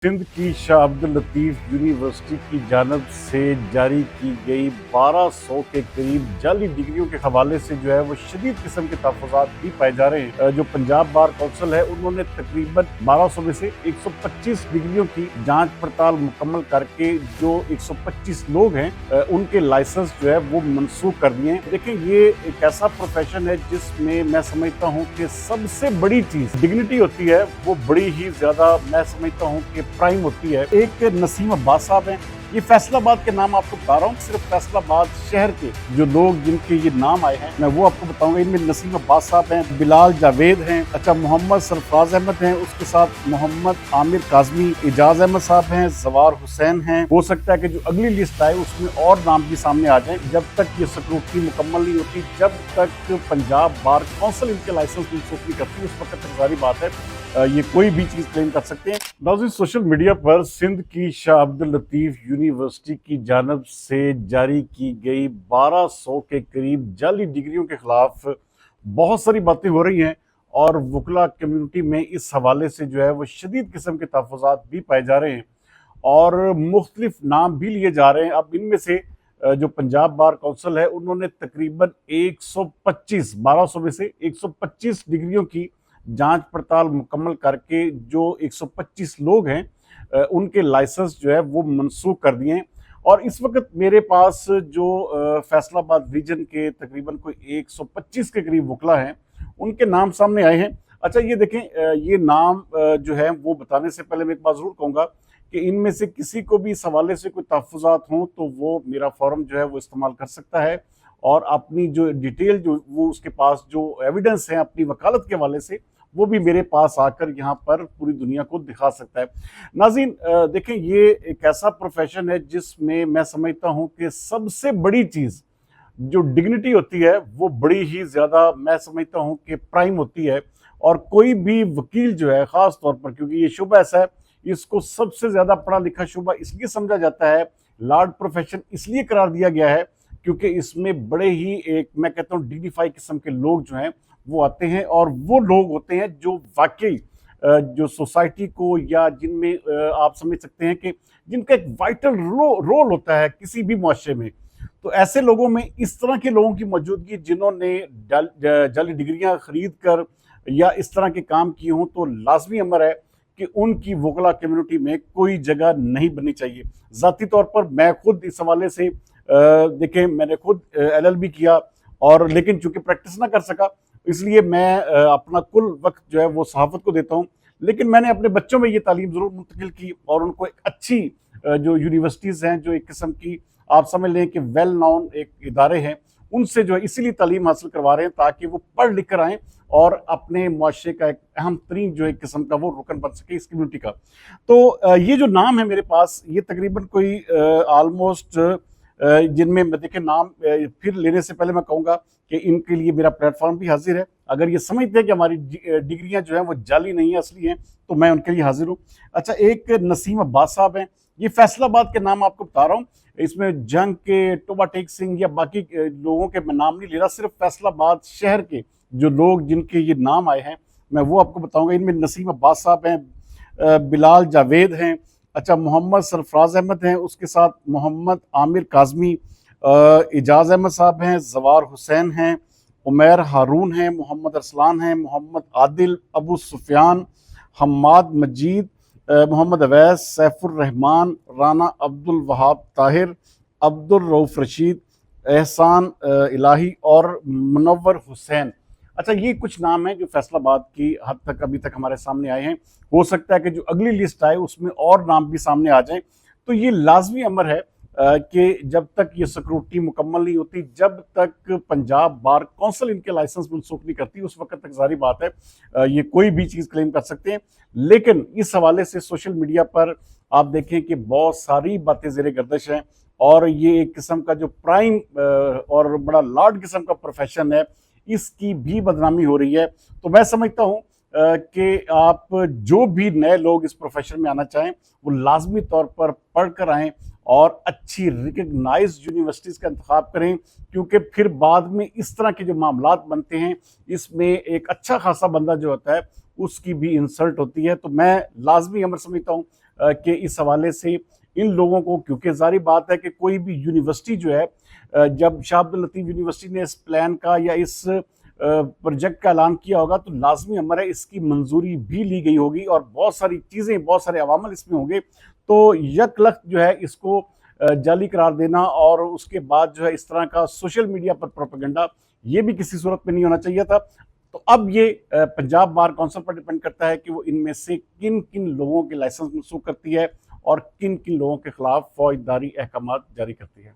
सिंध की शाह अब्दुल लतीफ़ यूनिवर्सिटी की जानब से जारी की गई 1200 के करीब जाली डिग्रियों के हवाले से जो है वो शदीद किस्म के तहफ़्फ़ुज़ात भी पाए जा रहे हैं। जो पंजाब बार कौंसिल है उन्होंने तकरीबन 1200 में से 125 डिग्रियों की जांच पड़ताल मुकम्मल करके जो 125 लोग हैं उनके लाइसेंस जो है वो मनसूख कर दिए हैं। देखिए, ये एक ऐसा प्रोफेशन है जिसमें मैं समझता हूँ कि सबसे बड़ी चीज़ डिग्निटी होती है, वो बड़ी ही ज़्यादा मैं समझता हूँ कि प्राइम होती है। एक नसीम अब्बास साहब हैं, ये फैसलाबाद के नाम आपको बता रहा हूँ, सिर्फ फैसलाबाद शहर के जो लोग जिनके ये नाम आए हैं मैं वो आपको बताऊंगा। इनमें नसीम अब्बास साहब हैं, बिलाल जावेद हैं, अच्छा मोहम्मद सरफराज अहमद हैं, उसके साथ मोहम्मद आमिर काजमी, एजाज अहमद साहब हैं, जवार हुसैन हैं। हो सकता है कि जो अगली लिस्ट आए उसमें और नाम भी सामने आ जाए। जब तक ये स्क्रूटनी मुकम्मल नहीं होती, जब तक पंजाब बार कौंसिल इनके लाइसेंस मनसूख नहीं करती, उस वक्त तक जारी बात है ये कोई भी चीज क्लेम कर सकते हैं। नाज़रीन, सोशल मीडिया पर सिंध की शाह अब्दुल लतीफ़ यूनिवर्सिटी की जानब से जारी की गई 1200 के करीब जाली डिग्रियों के खिलाफ बहुत सारी बातें हो रही हैं और वकला कम्युनिटी में इस हवाले से जो है वो शदीद किस्म के तहफ़्फ़ुज़ात भी पाए जा रहे हैं और मुख्तलिफ नाम भी लिए जा रहे हैं। अब इनमें से जो पंजाब बार कौंसिल है उन्होंने तकरीबन 125 1200 में से 125 डिग्रियों की जांच पड़ताल मुकम्मल करके जो 125 लोग हैं उनके लाइसेंस जो है वो मनसूख कर दिए हैं। और इस वक्त मेरे पास जो फैसलाबाद रीजन के तकरीबन कोई 125 के करीब वकला हैं उनके नाम सामने आए हैं। अच्छा, ये देखें, ये नाम जो है वो बताने से पहले मैं एक बात जरूर कहूँगा कि इनमें से किसी को भी इस हवाले से कोई तहफ़्फ़ुज़ात हों तो वो मेरा फॉर्म जो है वो इस्तेमाल कर सकता है और अपनी जो डिटेल जो वो उसके पास जो एविडेंस है अपनी वकालत के हवाले से वो भी मेरे पास आकर यहाँ पर पूरी दुनिया को दिखा सकता है। नाज़रीन, देखें, ये एक ऐसा प्रोफेशन है जिसमें मैं समझता हूँ कि सबसे बड़ी चीज़ जो डिग्निटी होती है वो बड़ी ही ज़्यादा मैं समझता हूँ कि प्राइम होती है। और कोई भी वकील जो है ख़ास तौर पर, क्योंकि ये शुबा ऐसा है, इसको सबसे ज़्यादा पढ़ा लिखा शुबा इसलिए समझा जाता है, लॉर्ड प्रोफेशन इसलिए करार दिया गया है क्योंकि इसमें बड़े ही एक मैं कहता हूँ डिग्निफाई किस्म के लोग जो हैं वो आते हैं और वो लोग होते हैं जो वाकई जो सोसाइटी को या जिनमें आप समझ सकते हैं कि जिनका एक वाइटल रोल होता है किसी भी मुआशरे में। तो ऐसे लोगों में इस तरह के लोगों की मौजूदगी जिन्होंने जाली डिग्रियां खरीद कर या इस तरह के काम किए हों तो लाजमी अमर है कि उनकी वकला कम्युनिटी में कोई जगह नहीं बननी चाहिए। ज़ाती तौर पर मैं खुद इस हवाले से देखें, मैंने खुद LLB किया और लेकिन चूंकि प्रैक्टिस ना कर सका इसलिए मैं अपना कुल वक्त जो है वो सहाफ़त को देता हूँ। लेकिन मैंने अपने बच्चों में ये तालीम ज़रूर मुंतकिल की और उनको एक अच्छी जो यूनिवर्सिटीज़ हैं, जो एक किस्म की आप समझ लें कि वेल नोन एक इदारे हैं, उनसे जो है इसीलिए तालीम हासिल करवा रहे हैं ताकि वो पढ़ लिख कर आएँ और अपने मुआशरे का एक अहम तरीन जो एक किस्म का वो रुकन बन सके इस कम्युनिटी का। तो ये जो नाम है मेरे पास, ये तकरीबन कोई ऑलमोस्ट जिनमें मैं देखें नाम फिर लेने से पहले मैं कहूँगा कि इनके लिए मेरा प्लेटफॉर्म भी हाजिर है। अगर ये समझते हैं कि हमारी डिग्रियां जो हैं वो जाली नहीं है, असली हैं, तो मैं उनके लिए हाजिर हूँ। अच्छा, एक नसीम अब्बास साहब हैं, ये फैसलाबाद के नाम आपको बता रहा हूँ, इसमें जंग के, टोबा टेक सिंह या बाकी लोगों के मैं नाम नहीं ले रहा, सिर्फ फैसलाबाद शहर के जो लोग जिनके ये नाम आए हैं मैं वो आपको बताऊंगा। इनमें नसीम अब्बास साहब हैं, बिलाल जावेद हैं, अच्छा मोहम्मद सरफराज अहमद हैं, उसके साथ मोहम्मद आमिर काजमी, एजाज अहमद साहब हैं, जवार हुसैन हैं, उमैर हारून हैं, मोहम्मद अरसलान हैं, मोहम्मद आदिल, अबू सुफियान, हम्माद मजीद, मोहम्मद अवैस, सैफुर रहमान, राना अब्दुल वहाब ताहिर, अब्दुल रऊफ रशीद, एहसान इलाही और मुनव्वर हुसैन। अच्छा, ये कुछ नाम हैं जो फैसलाबाद की हद तक अभी तक हमारे सामने आए हैं। हो सकता है कि जो अगली लिस्ट आए उसमें और नाम भी सामने आ जाएं। तो ये लाजमी अमर है कि जब तक ये सिक्योरिटी मुकम्मल नहीं होती, जब तक पंजाब बार कौंसिल इनके लाइसेंस मनसूख नहीं करती, उस वक्त तक जारी बात है ये कोई भी चीज़ क्लेम कर सकते हैं। लेकिन इस हवाले से सोशल मीडिया पर आप देखें कि बहुत सारी बातें ज़ेरे गर्दिश हैं और ये एक किस्म का जो प्राइम और बड़ा लार्ड किस्म का प्रोफेशन है, इसकी भी बदनामी हो रही है। तो मैं समझता हूँ कि आप जो भी नए लोग इस प्रोफेशन में आना चाहें वो लाजमी तौर पर पढ़ कर आएँ और अच्छी रिकग्नाइज यूनिवर्सिटीज़ का इंतखाब करें, क्योंकि फिर बाद में इस तरह के जो मामलात बनते हैं इसमें एक अच्छा खासा बंदा जो होता है उसकी भी इंसल्ट होती है। तो मैं लाजमी अमर समझता हूँ कि इस हवाले से इन लोगों को, क्योंकि जारी बात है कि कोई भी यूनिवर्सिटी जो है, जब शाह अब्दुल लतीफ़ यूनिवर्सिटी ने इस प्लान का या इस प्रोजेक्ट का ऐलान किया होगा तो लाजमी अमर है इसकी मंजूरी भी ली गई होगी और बहुत सारी चीज़ें, बहुत सारे अवामल इसमें होंगे। तो यकलख्त जो है इसको जाली करार देना और उसके बाद जो है इस तरह का सोशल मीडिया पर प्रोपेगेंडा, ये भी किसी सूरत में नहीं होना चाहिए था। तो अब ये पंजाब बार काउंसिल पर डिपेंड करता है कि वो इनमें से किन किन लोगों के लाइसेंस मनसूख करती है और किन किन लोगों के खिलाफ फौजदारी अहकाम जारी करती है।